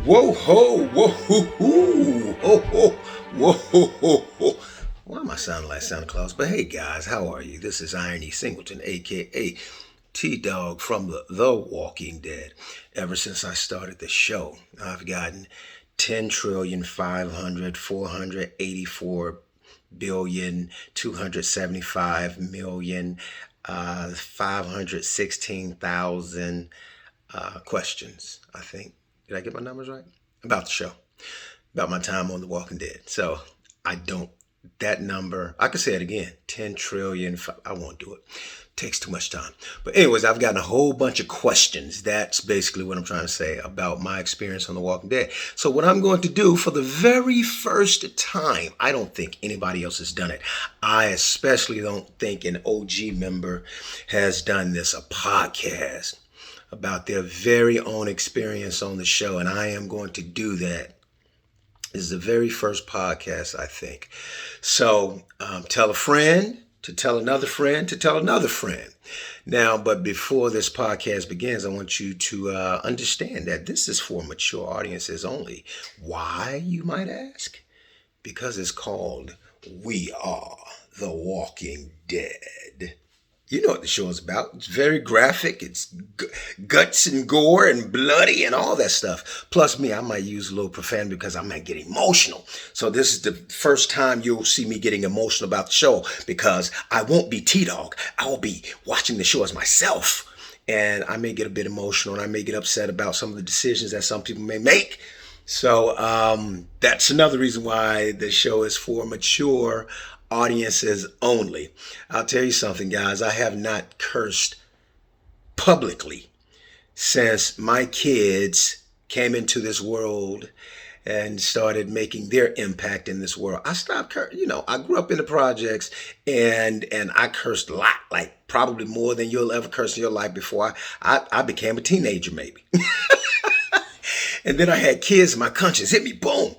Whoa ho, whoa hoo hoo, ho ho, whoa ho ho ho. Why am I sounding like Santa Claus? But hey guys, how are you? This is IronE Singleton, aka T-Dog from the Walking Dead. Ever since I started the show, I've gotten 10,484,275,516,000 questions, I think. Did I get my numbers right? About the show, about my time on The Walking Dead. So I don't, that number, I could say it again, 10 trillion, I won't do it. Takes too much time. But anyways, I've gotten a whole bunch of questions. That's basically what I'm trying to say about my experience on The Walking Dead. So what I'm going to do for the very first time, I don't think anybody else has done it. I especially don't think an OG member has done this, a podcast about their very own experience on the show. And I am going to do that. This is the very first podcast, I think. So tell a friend to tell another friend to tell another friend. Now, but before this podcast begins, I want you to understand that this is for mature audiences only. Why, you might ask? Because it's called We Are the Walking Dead. You know what the show is about. It's very graphic. It's guts and gore and bloody and all that stuff. Plus me, I might use a little profanity because I might get emotional. So this is the first time you'll see me getting emotional about the show because I won't be T-Dog. I will be watching the show as myself. And I may get a bit emotional and I may get upset about some of the decisions that some people may make. So that's another reason why the show is for mature audiences only. I'll tell you something, guys. I have not cursed publicly since my kids came into this world and started making their impact in this world. I stopped cursing. I grew up in the projects and I cursed a lot, like probably more than you'll ever curse in your life before I became a teenager, maybe. And then I had kids and my conscience hit me, boom.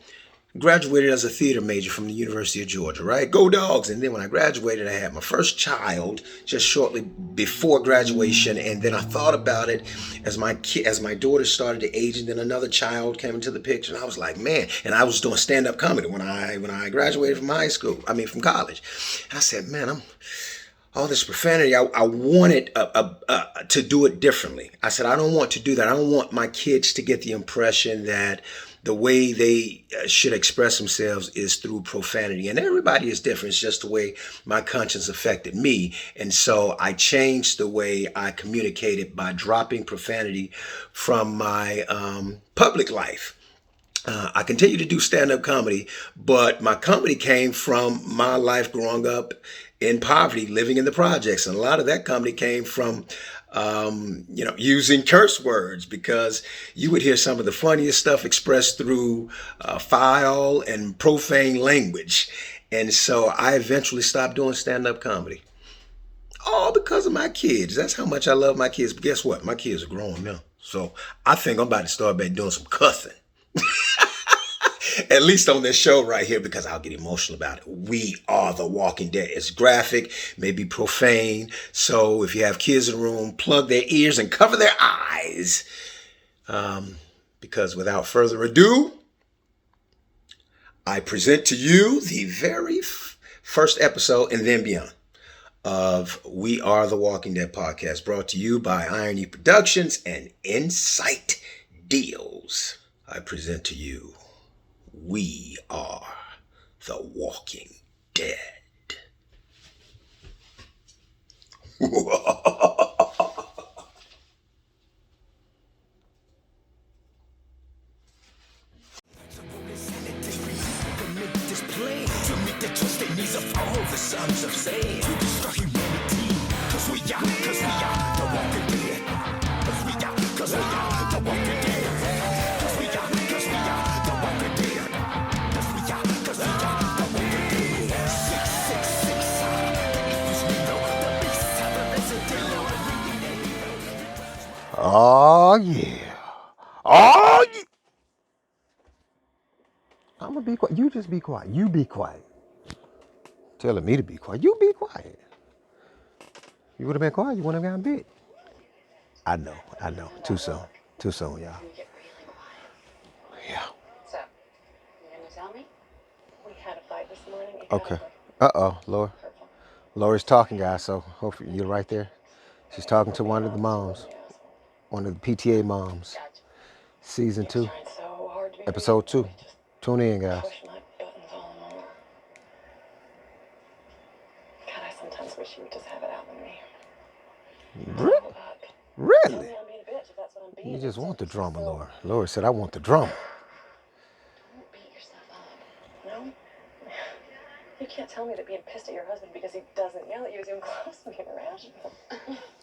Graduated as a theater major from the University of Georgia, right? Go Dogs. And then when I graduated, I had my first child just shortly before graduation. And then I thought about it as my daughter started to age, and then another child came into the picture. And I was like, man, and I was doing stand-up comedy when I graduated from college. I said, man, all this profanity, I wanted to do it differently. I said, I don't want to do that. I don't want my kids to get the impression that the way they should express themselves is through profanity. And everybody is different. It's just the way my conscience affected me. And so I changed the way I communicated by dropping profanity from my public life. I continue to do stand-up comedy, but my comedy came from my life growing up in poverty, living in the projects. And a lot of that comedy came from using curse words, because you would hear some of the funniest stuff expressed through foul and profane language. And so I eventually stopped doing stand-up comedy. All because of my kids. That's how much I love my kids. But guess what? My kids are grown now. So I think I'm about to start back doing some cussing. At least on this show right here, because I'll get emotional about it. We Are the Walking Dead. It's graphic, maybe profane. So if you have kids in the room, plug their ears and cover their eyes. Because without further ado, I present to you the very first episode and then beyond of We Are the Walking Dead podcast, brought to you by IronE Productions and Insight Deals. I present to you We Are the Walking Dead. Oh, yeah. Oh, yeah. I'm going to be quiet. You just be quiet. You be quiet. Telling me to be quiet. You be quiet. You would have been quiet. You wouldn't have gotten bit. I know. Too soon, y'all. Yeah. So, you gonna tell me? We had a fight this morning. Okay. Uh-oh, Lori. Lori's talking, guys, so hopefully you're right there. She's talking to one of the moms, one of the PTA moms. Season 2, episode 2. Tune in, guys. Push my buttons all along. God, I sometimes wish you would just have it out with me. Really? Really? You just want the drama, Lori. Lori said, I want the drama. Don't beat yourself up. No? You can't tell me that being pissed at your husband because he doesn't yell at you is even close to being irrational.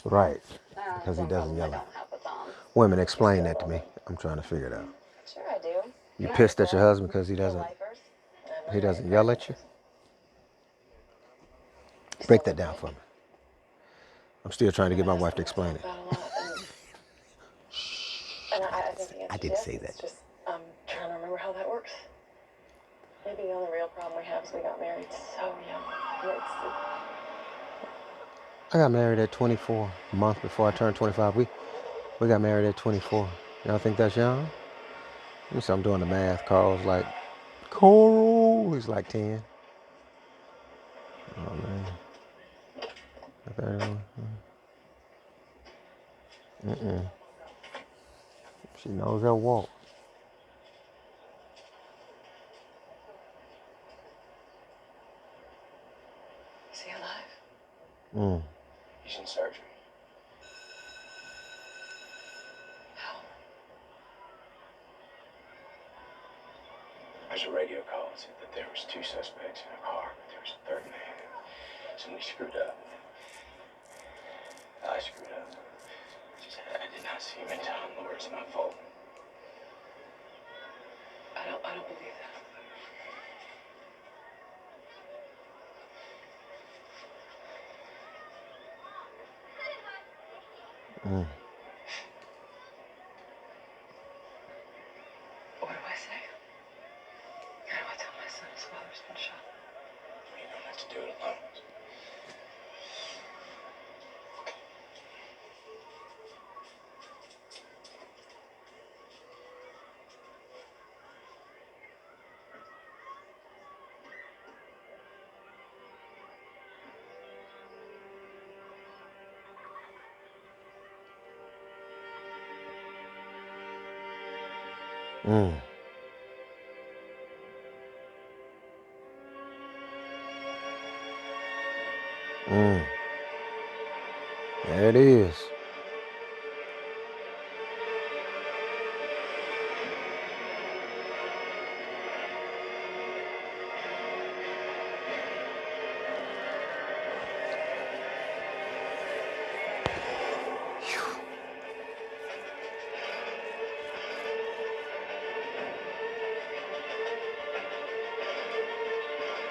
Right. Because he doesn't yell at you. Women, explain that to me. I'm trying to figure it out. Sure I do. You pissed at your husband because he doesn't yell at you? Break that down for me. I'm still trying to get my wife to explain it. I didn't say that. Just, I'm trying to remember how that works. Maybe the only real problem we have is we got married so young. I got married at 24, a month before I turned 25. We got married at 24. Y'all think that's young? Let me see, I'm doing the math. Carl's like, Coral, he's like 10. Oh, man. She knows her walk. Is he alive? He's in surgery. How? There's a radio call that said that there was 2 suspects in a car, but there was a third man. Somebody screwed up. I screwed up. I did not see him in time. Lord, it's my fault. I don't believe that. What do I say? How do I tell my son his father's been shot? You don't have to do it alone. There it is.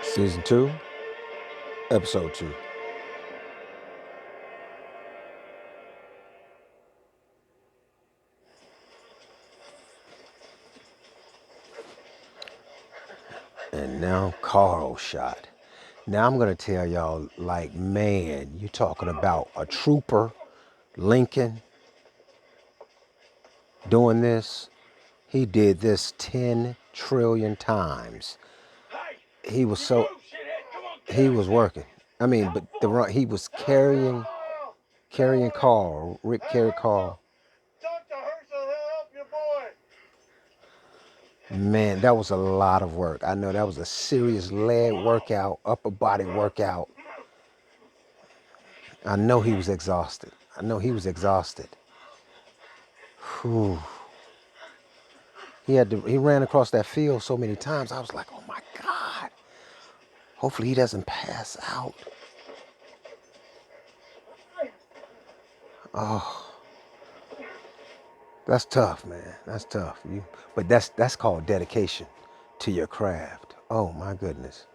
Season 2, episode 2. And now Carl shot. Now I'm going to tell y'all, like, man, you talking about a trooper, Lincoln, doing this. He did this 10 trillion times. He was working. I mean, but he was carrying Carl. Rick carried Carl. Man, that was a lot of work. I know that was a serious leg workout, upper body workout. I know he was exhausted. Whew. He ran across that field so many times. I was like, oh my God. Hopefully he doesn't pass out. Oh, that's tough, man. That's tough. But that's called dedication to your craft. Oh my goodness.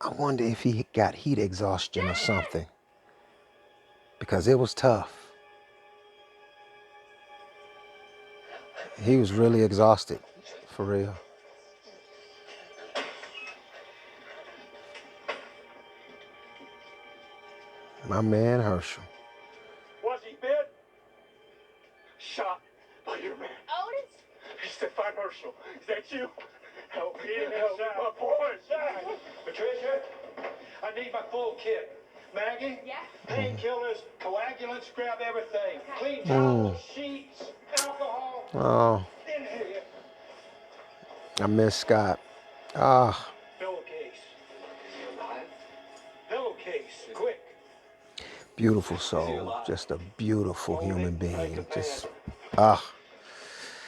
I wonder if he got heat exhaustion or something, because it was tough. He was really exhausted, for real. My man Herschel. shot by your man. Otis? It's the financial. Is that you? Help me help my boy. Patricia, I need my full kit. Maggie? Yeah? Painkillers, coagulants, grab everything. Clean towels, sheets, alcohol. Oh, In here. I miss Scott. Ah, Pillowcase. Is he alive? Pillowcase, quick. beautiful soul. Just a beautiful human being. Just, ah,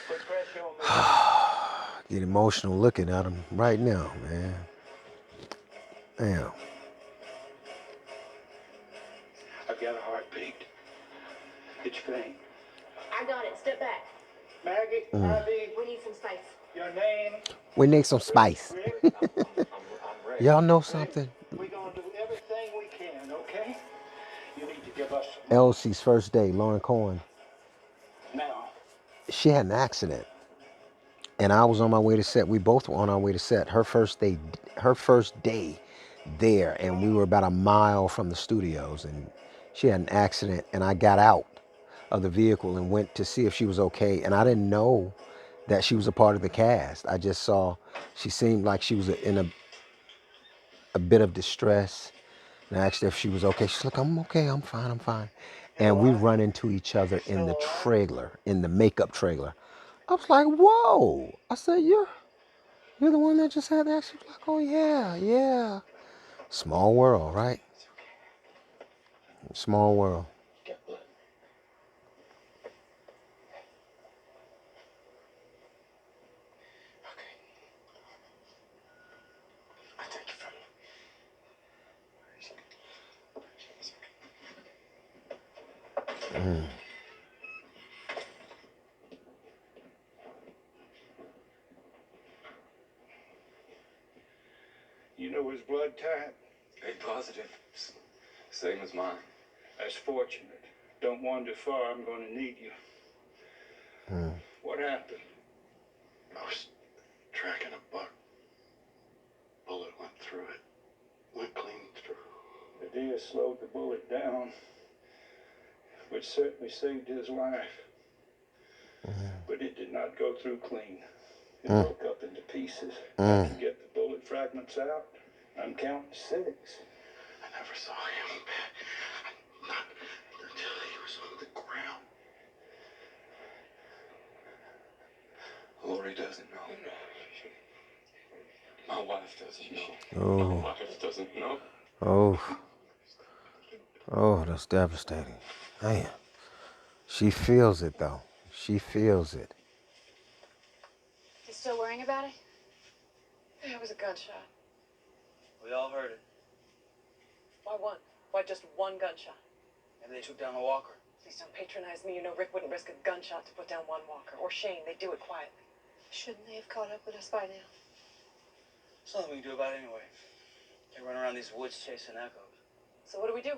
Put pressure on me. get emotional looking at him right now, man. Damn. I've got a heartbeat. It's faint. I got it. Step back. Maggie, Ivy, We need some spice. your name. We need some spice. Rick, I'm ready. Y'all know something? We're gonna do everything we can, okay? You need to give us Elsie's first day, Lauren Cohen. now. She had an accident, and I was on my way to set. We both were on our way to set. Her first day there, and we were about a mile from the studios, and she had an accident, and I got out of the vehicle and went to see if she was okay, and I didn't know that she was a part of the cast. I just saw she seemed like she was in a bit of distress, and I asked her if she was okay. She's like, I'm okay, I'm fine, I'm fine. And we run into each other in the trailer, in the makeup trailer. I was like, whoa. I said, you're the one that just had that? She was like, oh yeah, yeah. Small world, right? Small world. Get blood. Okay. I take it from you. You know his blood type? A positive. Same as mine. That's fortunate. Don't wander far, I'm gonna need you. What happened? I was tracking a buck. Bullet went through it. Went clean through. The deer slowed the bullet down, which certainly saved his life. But it did not go through clean. It broke up into pieces. I can get the bullet fragments out. I'm counting 6. I never saw him. Not until he was on the ground. Lori doesn't know. My wife doesn't know. Oh. My wife doesn't know. Oh. Oh, that's devastating. Man. She feels it though. She feels it. You still worrying about it? Yeah, it was a gunshot. We all heard it. Why one? Why just one gunshot? Maybe they took down a walker. Please don't patronize me. You know Rick wouldn't risk a gunshot to put down one walker. Or Shane. They do it quietly. Shouldn't they have caught up with us by now? There's nothing we can do about it anyway. They run around these woods chasing echoes. So what do we do?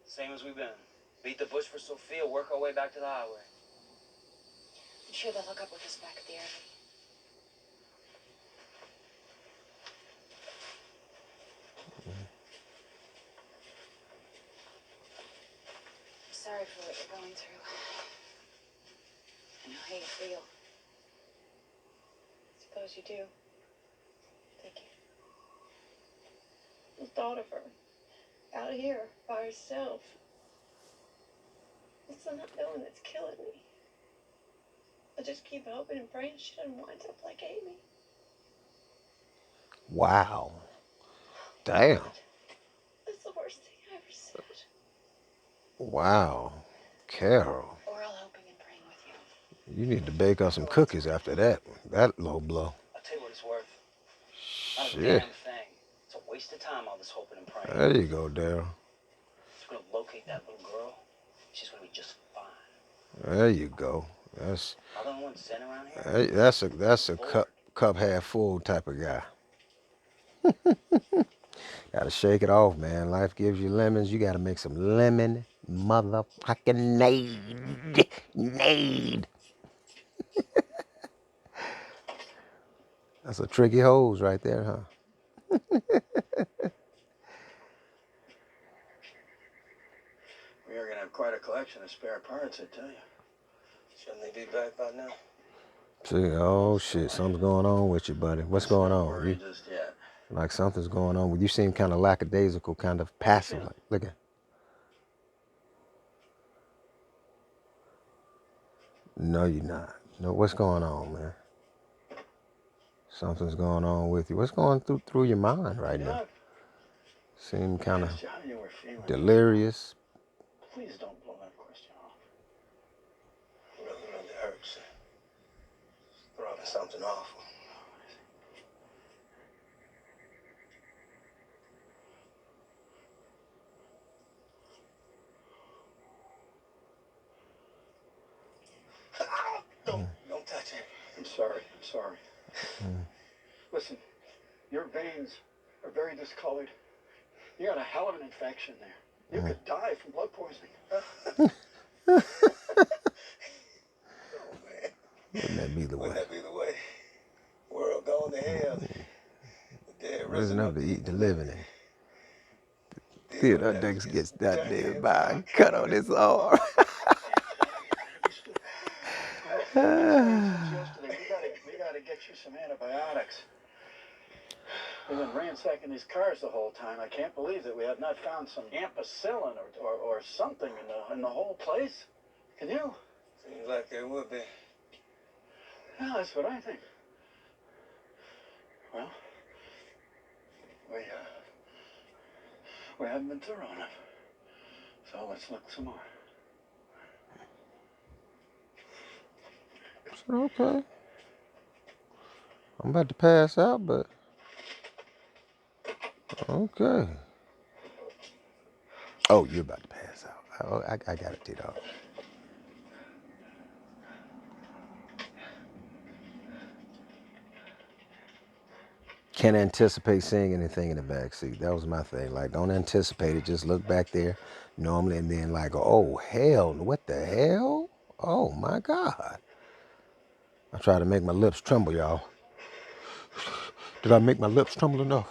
Same as we've been. Beat the bush for Sophia, work our way back to the highway. I'm sure they'll hook up with us back at the airport. I'm sorry for what you're going through. I know how you feel. Suppose you do. Thank you. The thought of her out here by herself. It's the not knowing that's killing me. I just keep hoping and praying she doesn't wind up like Amy. Wow. Damn. That's the worst thing I ever said. Wow. Carol. We're all hoping and praying with you. You need to bake us some cookies after that. That low blow. I'll tell you what it's worth. Not a Shit. damn thing. It's a waste of time, all this hoping and praying. There you go, Daryl. It's gonna locate that little girl. She's gonna be just fine. There you go. That's Other than one sitting around here. hey, that's a cup half full type of guy. Gotta shake it off, man. Life gives you lemons. You gotta make some lemon motherfucking nade. That's a tricky hose right there, huh? We are gonna have quite a collection of spare parts, I tell you. Shouldn't they be back by now? See, oh shit, something's going on with you, buddy. What's going Not on? worried just yet. Like something's going on with you. Seem kind of lackadaisical, kind of passive. Like, look at. No, you're not. No, what's going on, man? Something's going on with you. What's going through your mind right now? Seem kind of delirious. Please don't blow that question off. Really hurts. Throwing something awful. Don't touch it. I'm sorry. Listen, your veins are very discolored. You got a hell of an infection there. You could die from blood poisoning. Oh, man. Wouldn't that be the way? Wouldn't that be the way? World going to hell. The dead Risen up to eat the living. Dead Till that never nigga gets that dead by cut on his arm. Yesterday, we gotta get you some antibiotics. We've been ransacking these cars the whole time. I can't believe that we have not found some ampicillin or something in the whole place. Can you? Seems like there would be. Yeah, that's what I think. Well, we haven't been thorough enough. So let's look some more. Okay. I'm about to pass out, but okay. Oh, you're about to pass out. Oh, I got it, Tito. Can't anticipate seeing anything in the back seat. That was my thing. Like, don't anticipate it. Just look back there normally, and then like, oh hell, what the hell? Oh my God! I try to make my lips tremble, y'all. Did I make my lips tremble enough?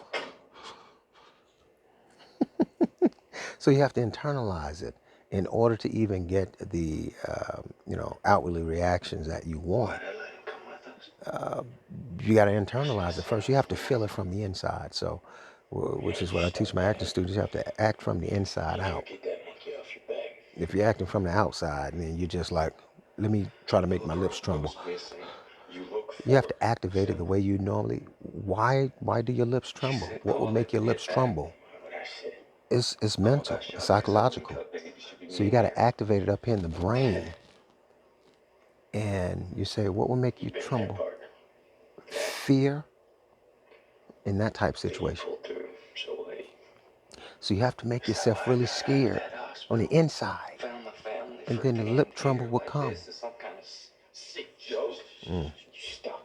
So you have to internalize it in order to even get the, outwardly reactions that you want. You got to internalize it first. You have to feel it from the inside. So, which is what I teach my acting students. You have to act from the inside out. If you're acting from the outside, then you're just like, let me try to make my lips tremble. You have to activate it the way you normally. Why do your lips tremble? What would make your lips tremble? It's mental, it's psychological. So you got to activate it up here in the brain. And you say, what will make you tremble? Fear in that type of situation. So you have to make yourself really scared on the inside. And then the lip tremble will come. Stop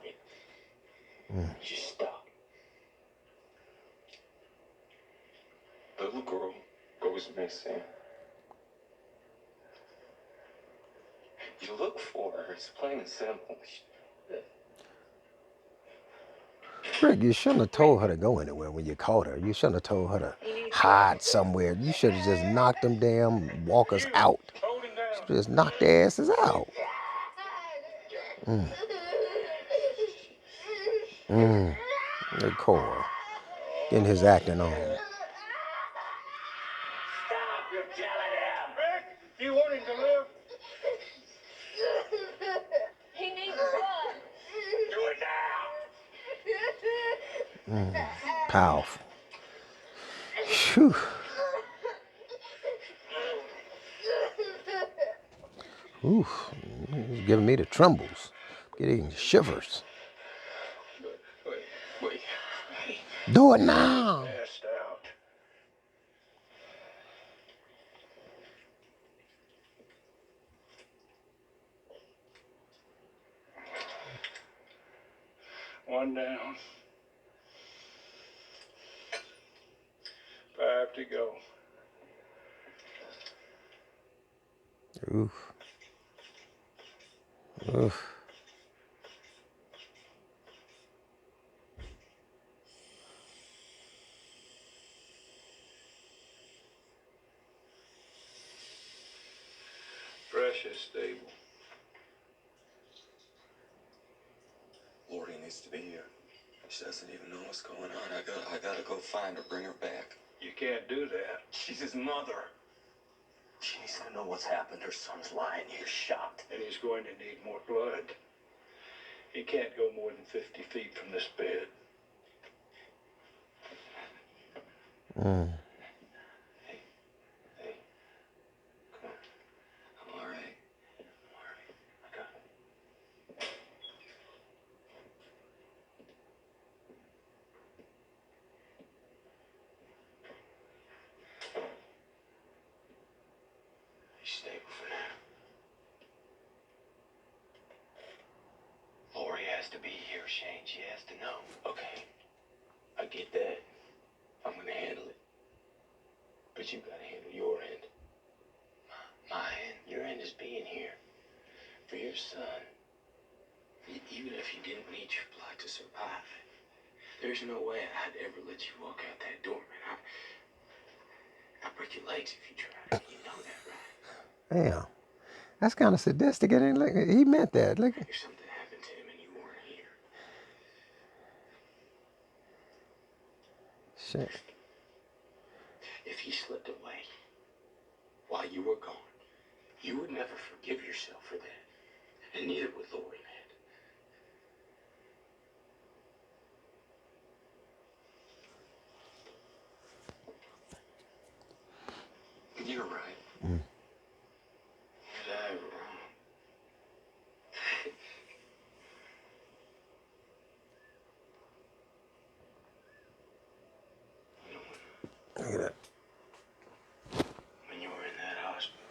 it. Just stop. The little girl goes missing. You look for her. It's plain and simple. Rick, you shouldn't have told her to go anywhere when you caught her. You shouldn't have told her to hide somewhere. You should have just knocked them damn walkers out. Just knocked their asses out. Look, Cora, getting his acting on. Stop! You're killing him! Rick, do you want him to live? He needs blood. Do it now! Powerful. Phew. Ooh, it's giving me the trembles. Getting shivers. Wait. Do it now. Passed out. One down. 5 to go. Oof. Oof. Precious stable. needs to be here. She doesn't even know what's going on. I gotta go find her, bring her back. You can't do that. She's his mother. She needs to know what's happened. Her son's lying here, shot. And he's going to need more blood. He can't go more than 50 feet from this bed. Hey, come on. I'm all right. I got it. Be stable for now. Lori has to be here, Shane. She has to know. Okay. I get that. I'm gonna handle it. But you gotta handle your end. My end. Your end is being here. For your son. Even if you didn't need your blood to survive. There's no way I'd ever let you walk out that door, man. I'd break your legs if you tried. You know that, right? Damn. That's kind of sadistic. And look, he meant that. Look. If something happened to him and you weren't here. Shit. If he slipped away while you were gone, you would never forgive yourself for that. And neither would Lori, man. You're right. You're wrong. Look at that. When you were in that hospital,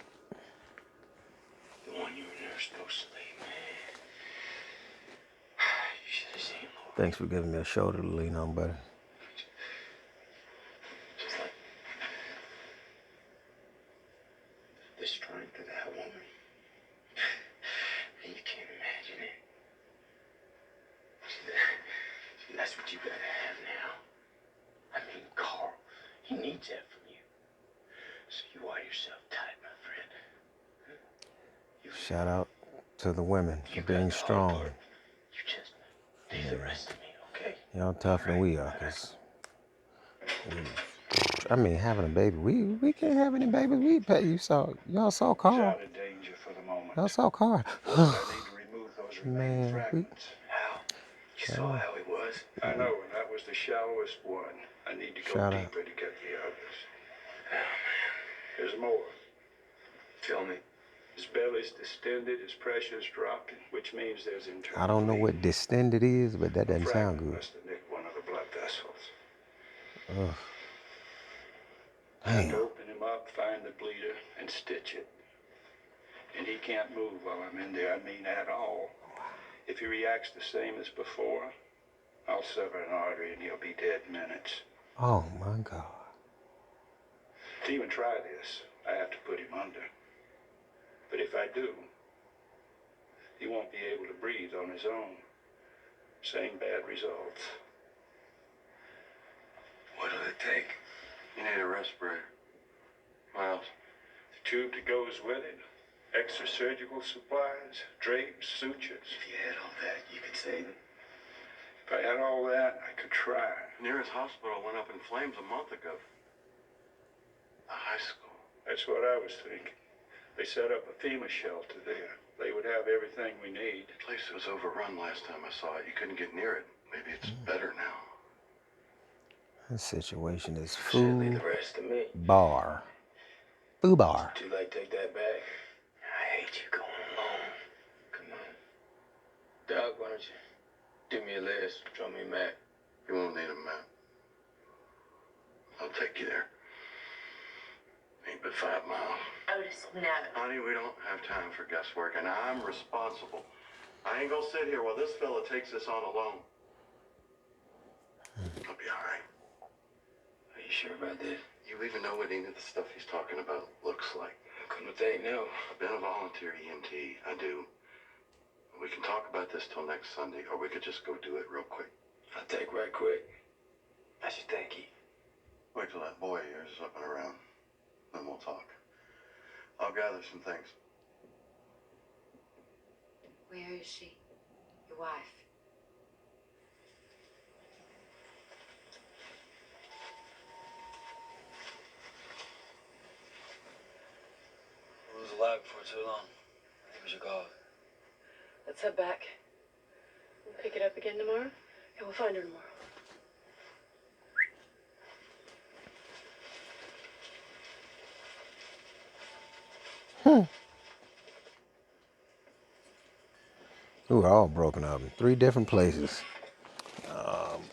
the one you were never supposed to leave, man. You should have seen Lori. Thanks for giving me a shoulder to lean on, buddy. Just like the strength of that woman. And you can't imagine it. See, that's what you gotta have now. I mean, Carl, he needs that from you. So you wire yourself tight, my friend. Shout out to the women for being strong. You just leave the rest of me, okay? Y'all tougher than we are, cause I mean, having a baby, we can't have any babies. We pay you saw y'all saw He's Carl. out of danger for the moment. Y'all saw Carl. I need to remove those remaining Man, fragments. How? You saw how he was? I know, and that was the shallowest one. I need to go Shout out. deeper to get the others. There's more. Tell me. His belly's distended, his pressure's dropping, which means there's internal I don't know what bleeding. distended is, but that doesn't sound Fragment good. must have nicked one of the blood vessels. Ugh. Time to Damn. open him up, find the bleeder, and stitch it. And he can't move while I'm in there, I mean at all. If he reacts the same as before, I'll sever an artery and he'll be dead in minutes. Oh my God. To even try this, I have to put him under. But if I do, he won't be able to breathe on his own. Same bad results. What'll it take? You need a respirator. What else? The tube that goes with it, extra surgical supplies, drapes, sutures. If you had all that, you could save him. If I had all that, I could try. Nearest hospital went up in flames a month ago. The high school. That's what I was thinking. They set up a FEMA shelter there. They would have everything we need. The place was overrun last time I saw it. You couldn't get near it. Maybe it's better now. This situation is Should leave foo the rest to me. bar. Foo bar. Too late, take that back. I hate you going alone. Come on. Doc, why don't you do me a list, draw me a map. You won't need a map. I'll take you there. Ain't but 5 miles. Otis, no. Honey, we don't have time for guesswork, and I'm responsible. I ain't gonna sit here while this fella takes this on alone. I'll be all right. Are you sure about this? You even know what any of the stuff he's talking about looks like. Couldn't think, no. I've been a volunteer EMT. I do. We can talk about this till next Sunday, or we could just go do it real quick. I'll take right quick. How's your thinking? Wait till that boy of yours is up and around. Then we'll talk. I'll gather some things. Where is she? Your wife? flag before too long. I think we should call it. Let's head back. We'll pick it up again tomorrow, and we'll find her tomorrow. We were all broken up in 3 different places.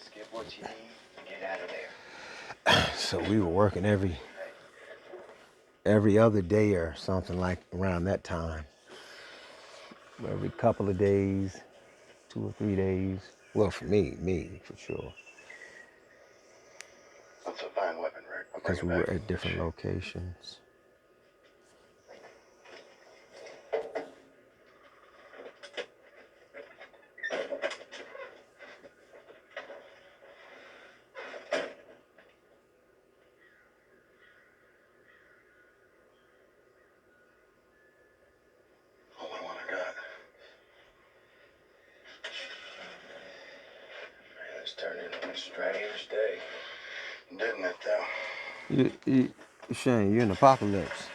Skip what you need and get out of there. So we were working every other day or something like around that time. Every couple of days, 2 or 3 days. Well, for me, for sure. That's a fine weapon, Rick. I'll bring Because it we back. were at different locations. Only one I got. Man, it's turned into a strange day. Didn't it, though? Shane, you're in apocalypse.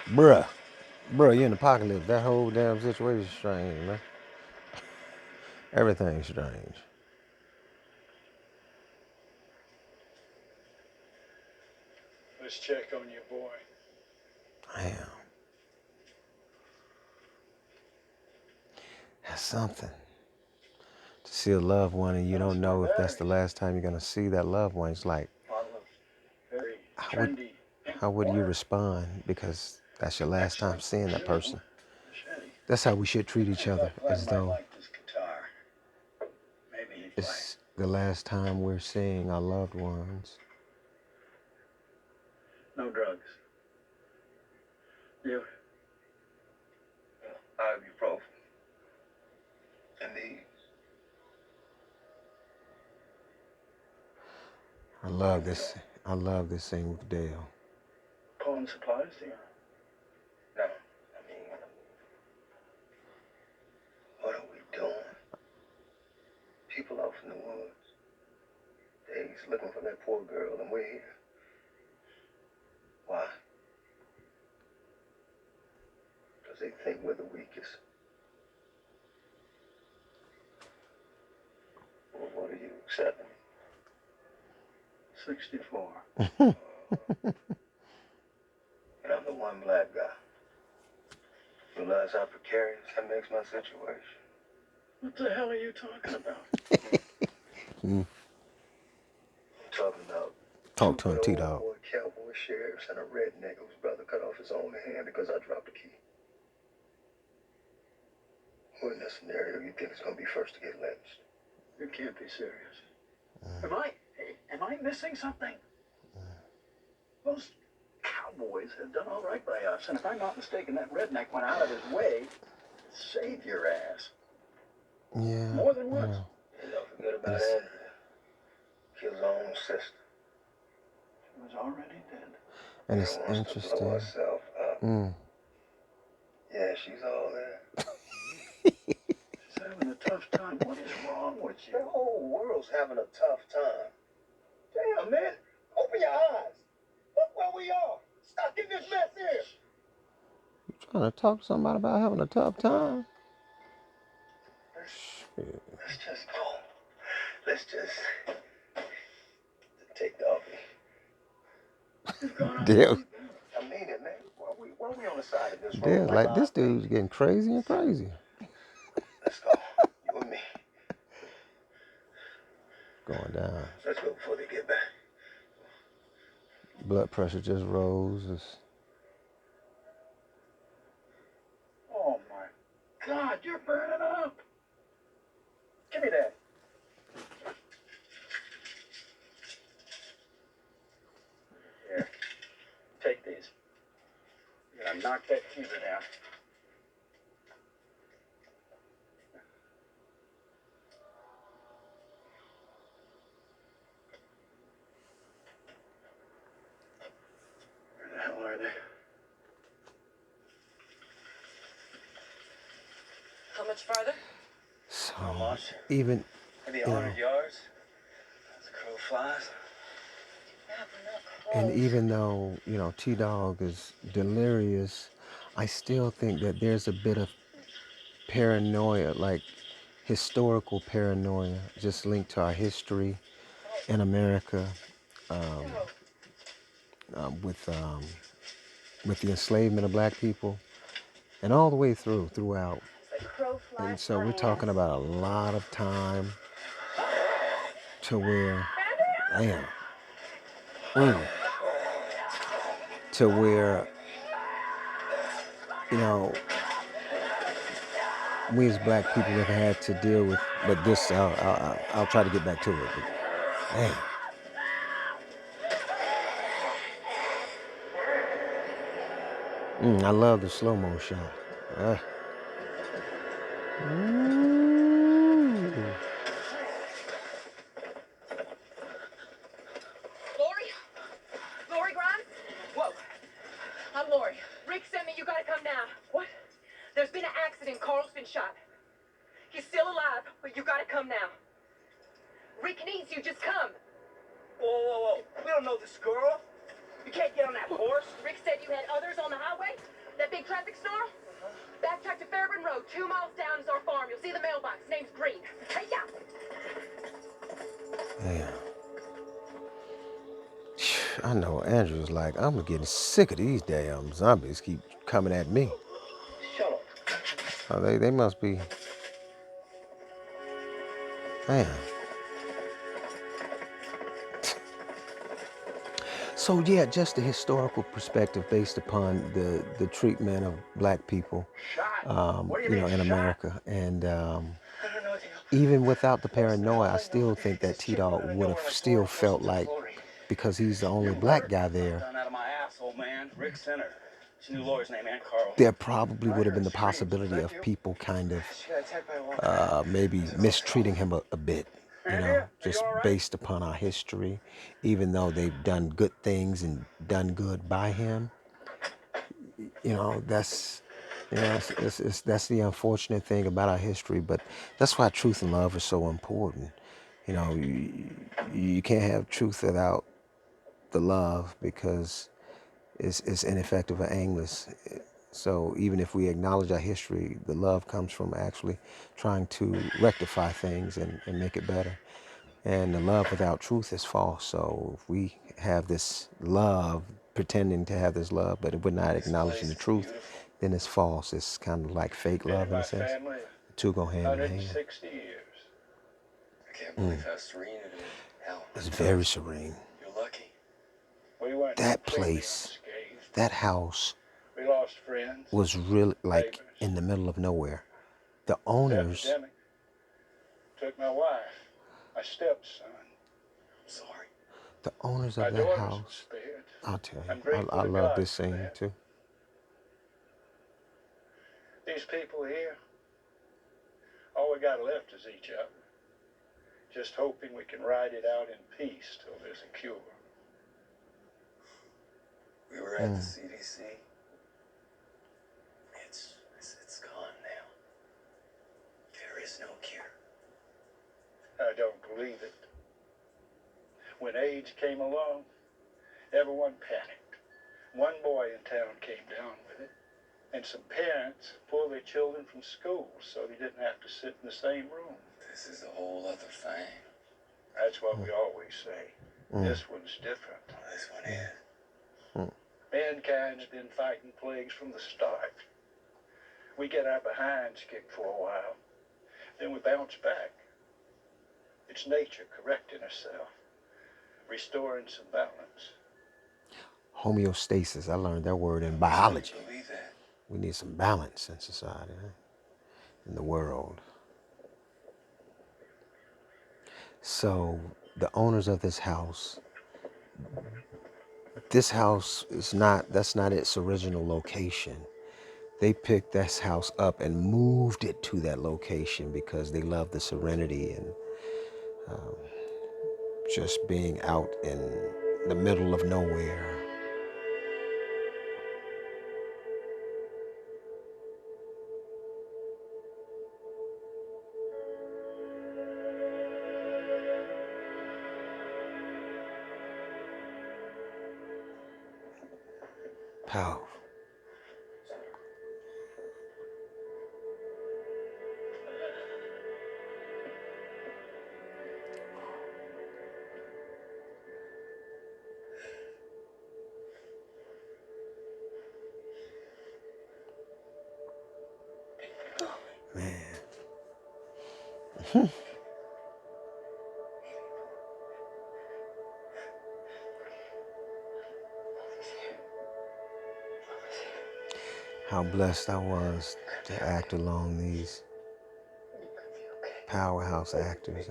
Bruh, you're in apocalypse. That whole damn situation is strange, man. Everything's strange. Let's check on your boy. Damn. That's something. To see a loved one and you don't know if that's the last time you're going to see that loved one. It's like, Very how would trendy. you respond? Because that's your last time seeing that person. Machete. That's how we should treat each other, as though like this guitar. Maybe he'd play. it's the last time we're seeing our loved ones. No drugs. You? Ibuprofen. And these. I love this thing with Dale. Pulling supplies to you? No, I mean, what are we doing? People off in the woods. They's looking for that poor girl, and we're here. Why? Because they think we're the weakest. Well, what are you accepting? 64. And I'm the one black guy. Realize how precarious that makes my situation. What the hell are you talking about? I'm talking about Talk to two him, good T-Dog. old boy cowboy sheriffs and a redneck whose brother cut off his own hand because I dropped a key. Who in this scenario you think is going to be first to get lynched? You can't be serious. Am I missing something? Those cowboys have done all right by us, and if I'm not mistaken, that redneck went out of his way to save your ass. Yeah. More than once. And don't forget about Yes. Andrea. Killed her own sister. She was already dead. And it's Wants to blow interesting. herself up. Mm. Yeah, she's all there. She's having a tough time. What is wrong with you? The whole world's having a tough time. Damn, man. Open your eyes. Look where we are. Stuck in this mess here. You trying to talk to somebody about having a tough time? Let's just go. Let's just take the Doggy. You've gone on. Dale, I mean it, man. Why are we on the side of this road? Dale's like, this dude's getting crazy and crazy. Let's go. You and me. Going down. Let's go before they get back. Blood pressure just rose. Oh my God, you're burning up. Give me that. Here, take these. You're gonna knock that fever down. Where the hell are they? How much farther? So, Almost. even, Maybe Yeah. 100 yards. As the crow flies. Yeah, we're not close. and even though, T-Dog is delirious, I still think that there's a bit of paranoia, like historical paranoia, just linked to our history in America, um, with the enslavement of black people, and all the way throughout. And so we're talking about a lot of time to where, damn, mm, to where, you know, we as black people have had to deal with. But this, I'll try to get back to it. But, damn. I love the slow-mo shot. Uh. Ooh. Lori? Lori Grimes? Whoa. I'm Lori. Rick sent me. You gotta come now. What? There's been an accident. Carl's been shot. He's still alive, but you gotta come now. Rick needs you. Just come. Whoa. We don't know this girl. You can't get on that horse. Rick said you had others on the highway. That big traffic snarl? Backtrack to Fairburn Road. 2 miles down is our farm. You'll see the mailbox. Name's Green. Hey, yeah. Damn. I know Andrew's like, I'm getting sick of these damn zombies keep coming at me. Shut up. Oh, they must be. Damn. So yeah, just the historical perspective based upon the treatment of black people, in America, and even without the paranoia, I still think that T-Dog would have still felt like, because he's the only black guy there, Done out of my asshole, man. Rick Center. She knew Laura's name, Aunt Carl. there probably would have been the possibility of people kind of maybe mistreating him a bit, just based upon our history, even though they've done good things and done good by him. That's that's the unfortunate thing about our history, but that's why truth and love are so important. You can't have truth without the love, because it's ineffective or aimless. So even if we acknowledge our history, the love comes from actually trying to rectify things and make it better. And the love without truth is false. So if we have this love, pretending to have this love, but we're not acknowledging the truth, then it's false. It's kind of like fake love in a sense. The two go hand in hand. 160 years. I can't believe how serene it is. Hell, It's very serene. you're lucky. We weren't That completely place, unscathed. that house We lost friends. was really like neighbors. in the middle of nowhere. The owners, Epidemic took my wife, my stepson. I'm sorry. the owners My of that daughters house, were spared. I'll tell I'm you, grateful I to love God this for scene that. too. These people here, all we got left is each other. Just hoping we can ride it out in peace till there's a cure. We were at the CDC. It's gone now. There is no cure. I don't believe it. When AIDS came along, everyone panicked. One boy in town came down with it, and some parents pulled their children from school so they didn't have to sit in the same room. This is a whole other thing. That's what we always say. This one's different. This one is. Mankind's been fighting plagues from the start. We get our behinds kicked for a while, then we bounce back. It's nature correcting herself, restoring some balance. Homeostasis, I learned that word in biology. I believe that. We need some balance in society, in the world. So the owners of this house that's not its original location. They picked this house up and moved it to that location because they love the serenity and just being out in the middle of nowhere. Powerful. How blessed I was to act along these powerhouse actors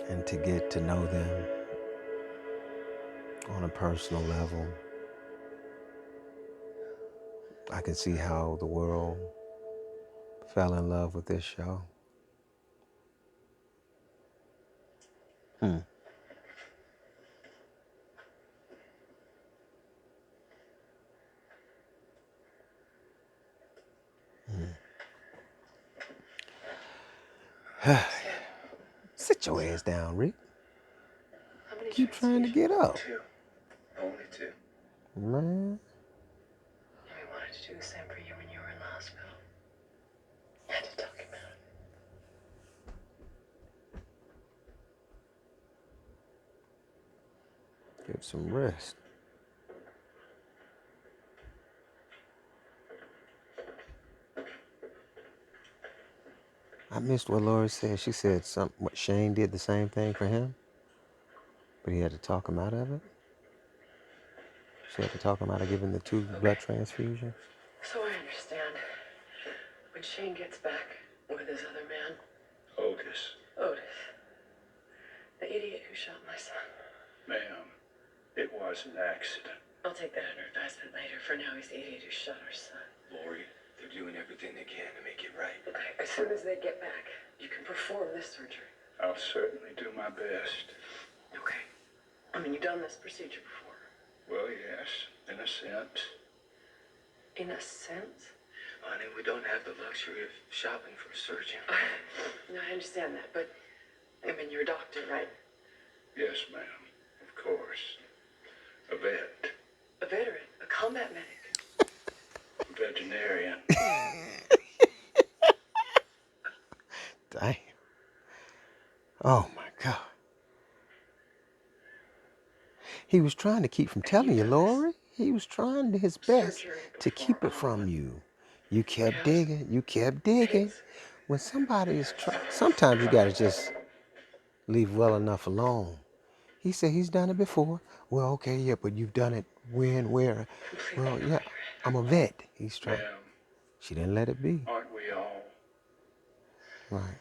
and to get to know them on a personal level. I can see how the world fell in love with this show. Sit your ass down, Rick. Keep trying to get up. Two. Only two. Man. We wanted to do the same for you when you were in the hospital. I had to talk him out. Get some rest. I missed what Lori said. She said what Shane did the same thing for him, but he had to talk him out of it. She had to talk him out of giving the 2 blood transfusions. So I understand. When Shane gets back with his other man, Otis. the idiot who shot my son. Ma'am, it was an accident. I'll take that under advisement later. For now, he's the idiot who shot our son. Lori, they're doing everything they can to make it right. Okay, as soon as they get back, you can perform this surgery. I'll certainly do my best. Okay. I mean, you've done this procedure before. Well, yes, in a sense. In a sense? Honey, we don't have the luxury of shopping for a surgeon. No, I understand that, but, I mean, you're a doctor, right? Yes, ma'am, of course. A vet. A veteran, a combat medic. A veterinarian. Damn. Oh my God. He was trying to keep from telling you, Lori. He was trying his best to keep it from you. You kept digging. You kept digging. When somebody is trying, sometimes you got to just leave well enough alone. He said he's done it before. Well, okay, yeah, but you've done it when, where? Well, yeah, I'm a vet. He's trying. Ma'am, She didn't let it be. aren't we all? Right.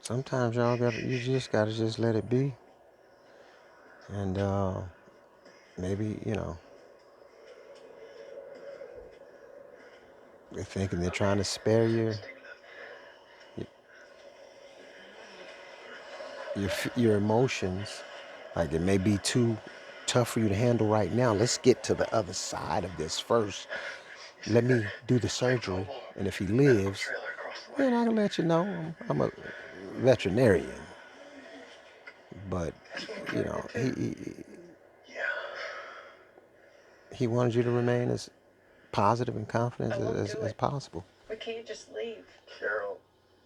Sometimes you just gotta just let it be. And maybe, they're thinking they're trying to spare your emotions. Like it may be too tough for you to handle right now. Let's get to the other side of this first. Let me do the surgery, and if he lives, then I can let you know I'm a veterinarian. But he wanted you to remain as positive and confident as possible. We can't just leave. Carol,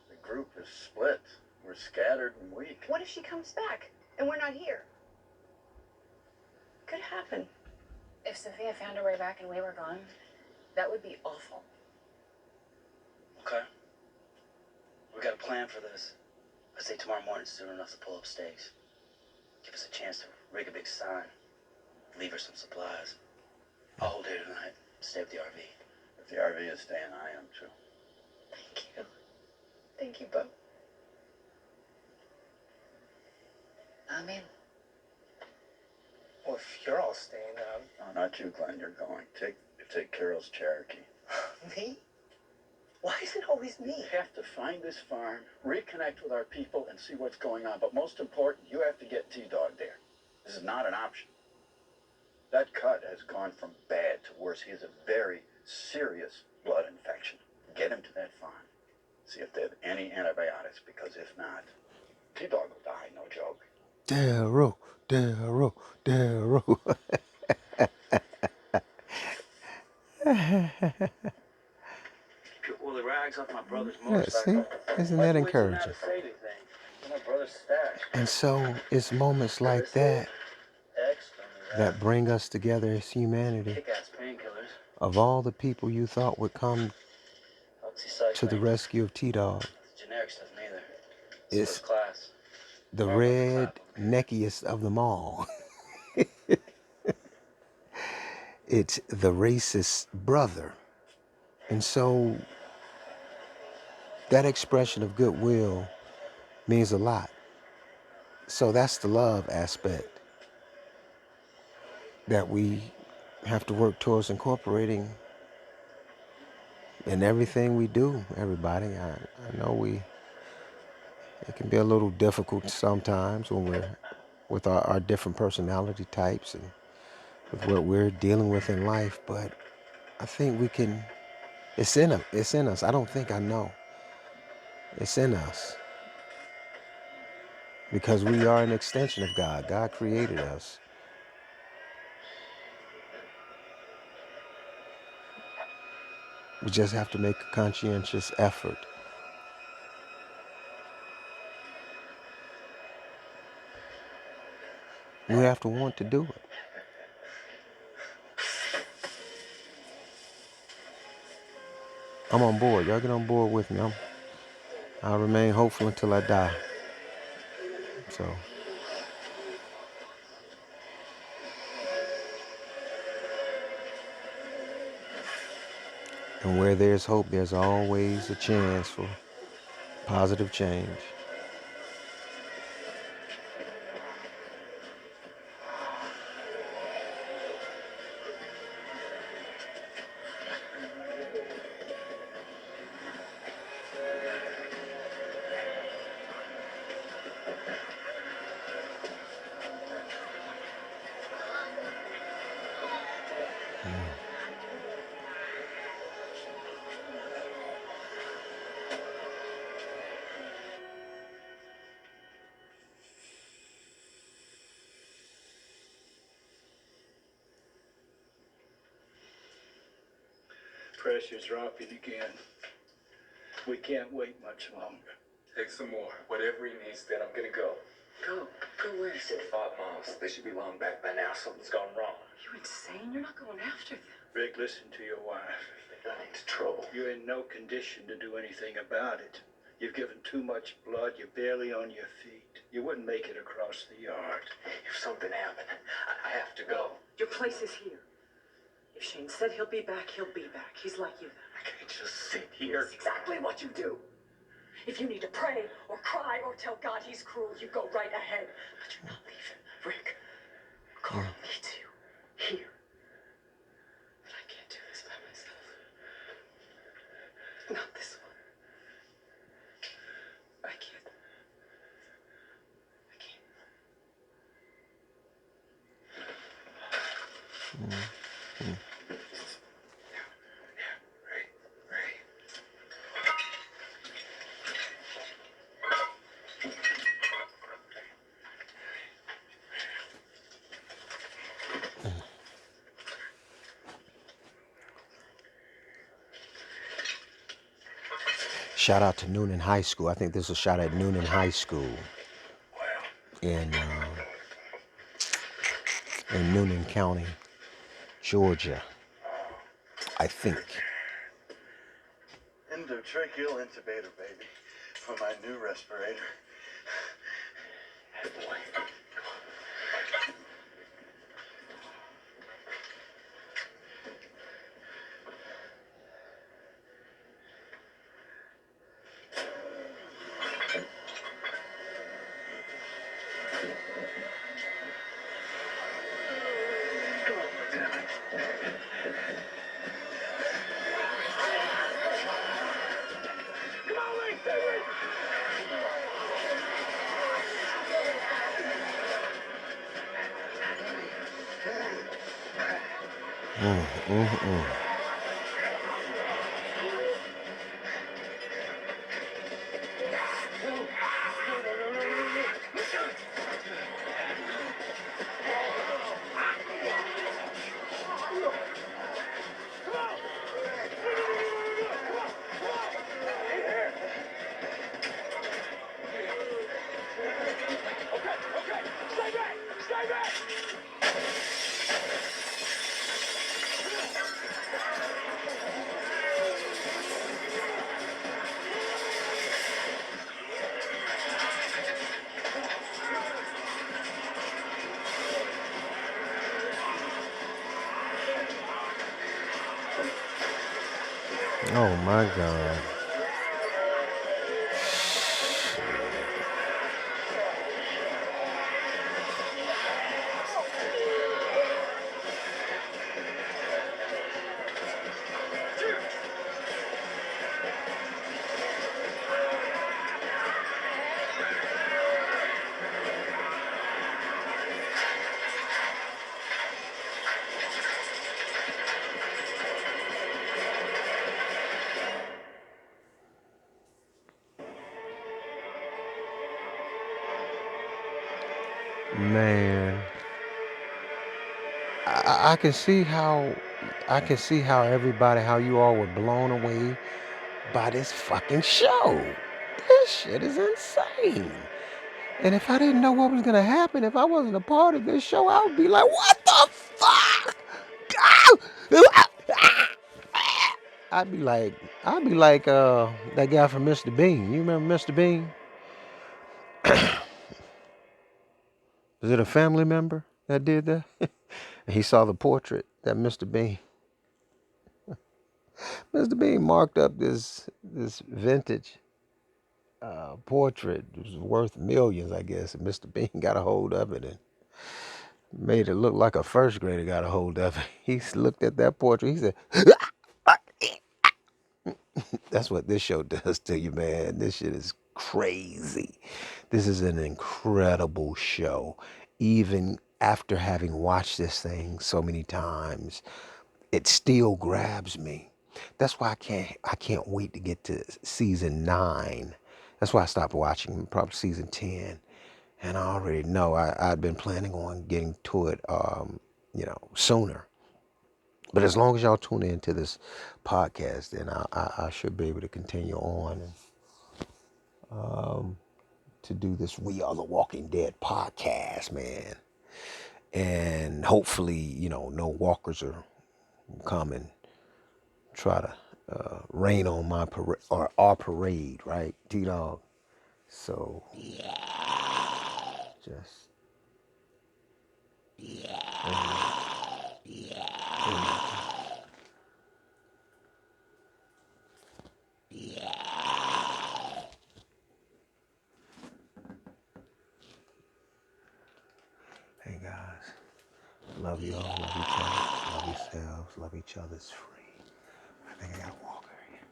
the group is split. We're scattered and weak. What if she comes back and we're not here? Could happen. If Sophia found her way back and we were gone, that would be awful. Okay. We got a plan for this. I'd say tomorrow morning soon enough to pull up stakes. Give us a chance to rig a big sign. Leave her some supplies. I'll hold here tonight. Stay with the RV. If the RV is staying, I am too. Thank you. Thank you both. I'm in. Well, if you're all staying, No, not you, Glenn. You're going. Take Carol's Cherokee. me? Why is it always me? We have to find this farm, reconnect with our people, and see what's going on. But most important, you have to get T-Dog there. This is not an option. That cut has gone from bad to worse. He has a very serious blood infection. Get him to that farm. See if they have any antibiotics, because if not, T-Dog will die, no joke. Darrow. Well, the rags off my brother's Yeah, motorcycle. see? Isn't that encouraging? Say anything. My brother's stash. And so it's moments like that X from that bring us together as humanity. Kick-ass painkillers. Of all the people you thought would come to the Oxycycline. rescue of T-Dog, Generic stuff neither. It's it's first class. the More about the red clap, okay? neckiest of them all. It's the racist brother. And so that expression of goodwill means a lot. So that's the love aspect that we have to work towards incorporating in everything we do, everybody. I know it can be a little difficult sometimes when we're with our different personality types and with what we're dealing with in life, but I think we can, it's in us. I don't think, I know. It's in us because we are an extension of God. God created us. We just have to make a conscientious effort. We have to want to do it. I'm on board. Y'all get on board with me. I'll remain hopeful until I die. So, and where there's hope, there's always a chance for positive change. Pressure's dropping again. We can't wait much longer. Take some more. Whatever he needs, then I'm gonna go. Go where? He said 5 miles. They should be long back by now. Something's gone wrong. You insane? You're not going after them. Rick, listen to your wife. They got into trouble. You're in no condition to do anything about it. You've given too much blood. You're barely on your feet. You wouldn't make it across the yard. If something happened, I have to go. Your place is here. If Shane said he'll be back, he'll be back. He's like you. I can't just sit here. That's exactly what you do. If you need to pray or cry or tell God he's cruel, you go right ahead. But you're not leaving. Rick, Carl needs you here. But I can't do this by myself. Not this one. I can't. Shout out to Noonan High School. I think this was shot at Noonan High School in Noonan County, Georgia, I think. Endotracheal intubator, baby, for my new respirator. Hey, boy. Oh my God. Man, I can see how everybody, how you all were blown away by this fucking show. This shit is insane. And if I didn't know what was gonna happen, if I wasn't a part of this show, I would be like, what the fuck? I'd be like, that guy from Mr. Bean. You remember Mr. Bean? Was it a family member that did that? And he saw the portrait that Mr. Bean. Mr. Bean marked up this vintage portrait. It was worth millions, I guess. And Mr. Bean got a hold of it and made it look like a first grader got a hold of it. He looked at that portrait. He said, that's what this show does to you, man. This shit is crazy. This is an incredible show. Even after having watched this thing so many times, it still grabs me. That's why I can't wait to get to season 9. That's why I stopped watching, probably season 10. And I already know I'd been planning on getting to it, sooner. But as long as y'all tune into this podcast, then I should be able to continue on and to do this We Are the Walking Dead podcast, man. And hopefully, no walkers are come and try to rain on my parade or our parade, right, T-Dog? So, just, hey guys, love you all, love each other, love yourselves, love each other. It's free. I think I got a walker here.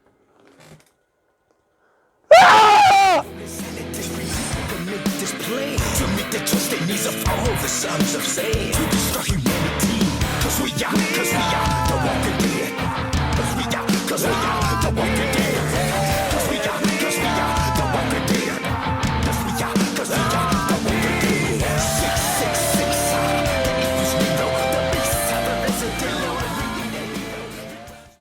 Display to meet the twisted needs of all the sons of Sam. To destroy humanity, cause we are the walking dead. Cause we are the walking dead.